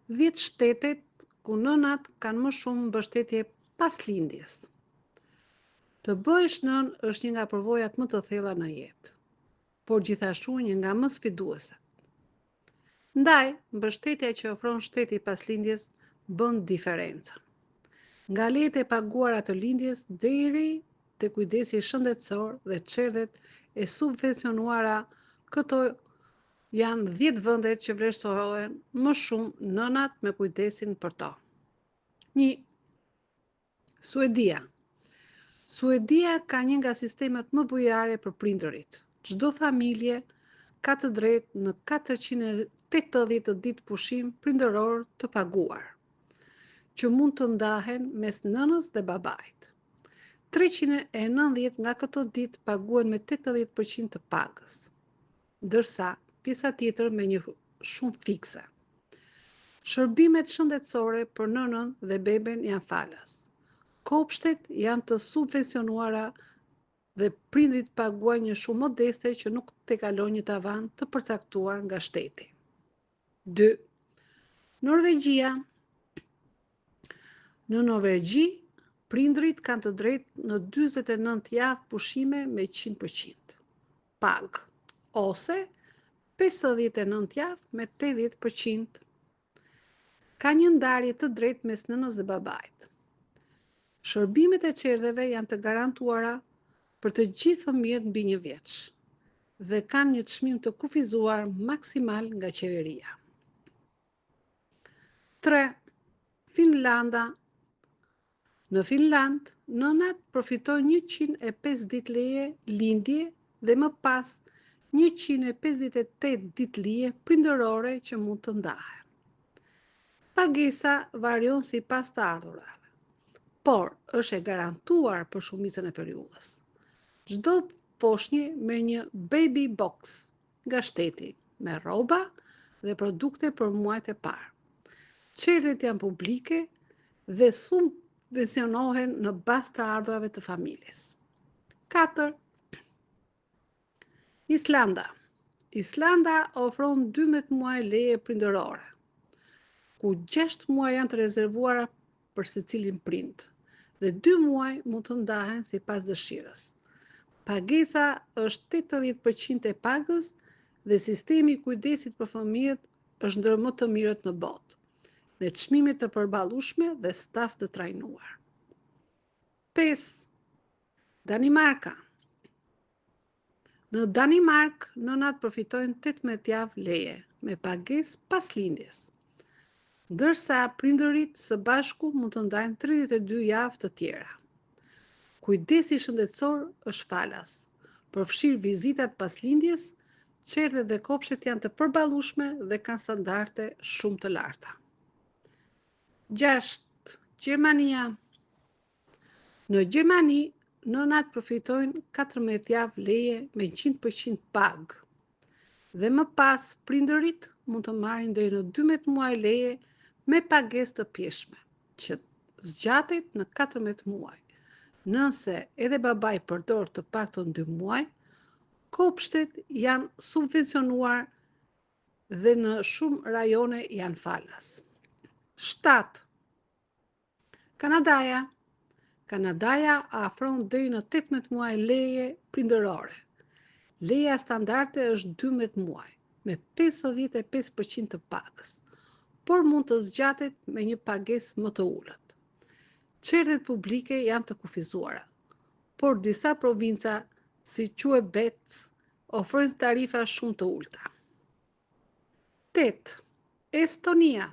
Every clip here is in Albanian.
10 shtetet ku nënat kanë më shumë mbështetje pas lindjes. Të bëhesh nën është një nga përvojat më të thella në jetë, por gjithashtu një nga më sfidueset. Ndaj, mbështetja që ofron shteti pas lindjes bën diferencën. Nga lejet e paguara të lindjes deri te kujdesi shëndetësor dhe çerdhet e subvencionuara, këto janë 10 vendet që vlerësohen më shumë nënat me kujdesin për to. 1. Suedia. Suedia ka një nga sistemet më bujare për prindërit. Çdo familje ka të drejtë në 480 ditë pushim prindëror të paguar, që mund të ndahen mes nënës dhe babait. 390 nga këto ditë paguhen me 80% të pagës, ndërsa pjesa tjetër me një shumë fikse. Shërbimet shëndetësore për nënën dhe beben janë falas. Kopshtet janë të subvencionuara dhe prindrit paguajnë një shumë modeste që nuk tekalon një tavan të përcaktuar nga shteti. 2. Norvegjia. Në Norvegji, prindrit kanë të drejtë në 49 javë pushime me 100% pagë, ose 59 javë me 80%. Ka një ndarje të drejtë mes nënës dhe babait. Shërbimet e çerdheve janë të garantuara për të gjithë fëmijët mbi 1 vjeç dhe kanë një çmim të kufizuar maksimal nga qeveria. 3. Finlanda. Në Finland, nënat përfitojnë 105 ditë leje lindje dhe më pas 158 ditë leje prindërore që mund të ndahen. Pagesa varion sipas të ardhurave, por është e garantuar për shumicën e periudhës. Çdo foshnjë merr një baby box nga shteti me rroba dhe produkte për muajt e parë. Çerdhet janë publike dhe subvencionohen në bazë të ardhurave të familjes. 4. Islanda. Islanda ofron 12 muaj leje prindërore, ku 6 muaj janë të rezervuara për secilin prind dhe 2 muaj mund të ndahen sipas dëshirës. Pagesa është 80% e pagës dhe sistemi i kujdesit për fëmijët është ndër më të mirët në botë, me çmime të përballueshme dhe staf të trajnuar. 5. Danimarka. Në Danimark, nënat përfitojnë 18 javë leje me pagesë pas lindjes, ndërsa prindërit së bashku mund të ndajnë 32 javë të tjera. Kujdesi shëndetësor është falas, përfshir vizitat pas lindjes, çerdhet dhe kopshtet janë të përballueshme dhe kanë standarde shumë të larta. 6. Gjermania. Në Gjermani, nënat përfitojnë 14 javë leje me 100% pagë dhe më pas prindërit mund të marrin deri në 12 muaj leje me pagesë të pjeshme, që zgjatet në 14 muaj. Nëse edhe babai përdor të paktën 2 muaj, kopshtet janë subvencionuar dhe në shumë rajone janë falas. 7. Kanadaja. Kanadaja afron deri në 18 muaj leje prindërore. Leja standarde është 12 muaj, me 55% të pagës, por mund të zgjatet me një pagesë më të ulët. Çerdhet publike janë të kufizuara, por disa provinca, si Quebec, ofrojnë tarifa shumë të ulta. 8. Estonia.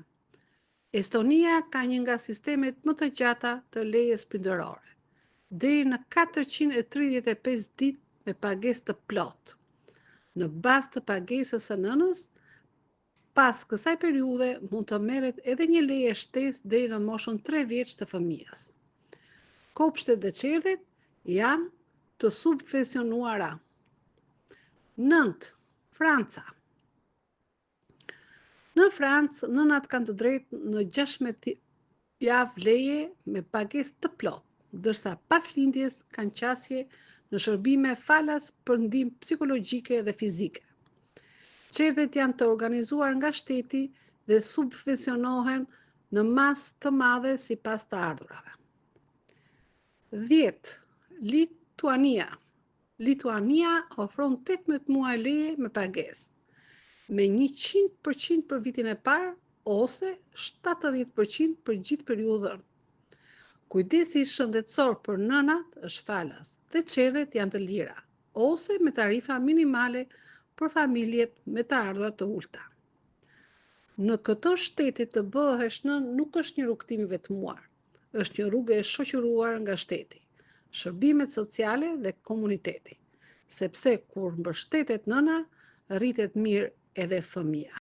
Estonia ka një nga sistemet më të gjata të lejes prindërore, deri në 435 ditë me pagesë të plotë, në bazë të pagesës së nënës. Pas kësaj periudhe mund të merret edhe një leje shtesë deri në moshën 3 vjeç të fëmijës. Kopshtet dhe çerdhet janë të subvencionuara. 9. Franca. Në Francë, nënat kanë të drejtë në 16 javë leje me pagesë të plotë, ndërsa pas lindjes kanë qasje në shërbime falas për ndihmë psikologjike dhe fizike. Çerdhet janë të organizuar nga shteti dhe subvencionohen në mas të madhe sipas të ardhurave. 10. Lituania. Lituania ofron 18 muaj leje me pagesë, me 100% për vitin e parë ose 70% për gjithë periudhën. Kujdesi shëndetësor për nënat është falas dhe çerret janë të lira, ose me tarifa minimale për familjet me të ardhura të ulta. Në këto shtete të bëhesh nën nuk është një rrugtim i vetmuar, është një rrugë e shoqëruar nga shteti, shërbimet sociale dhe komuniteti, sepse kur mbështetet nëna, rritet mirë edhe fëmia.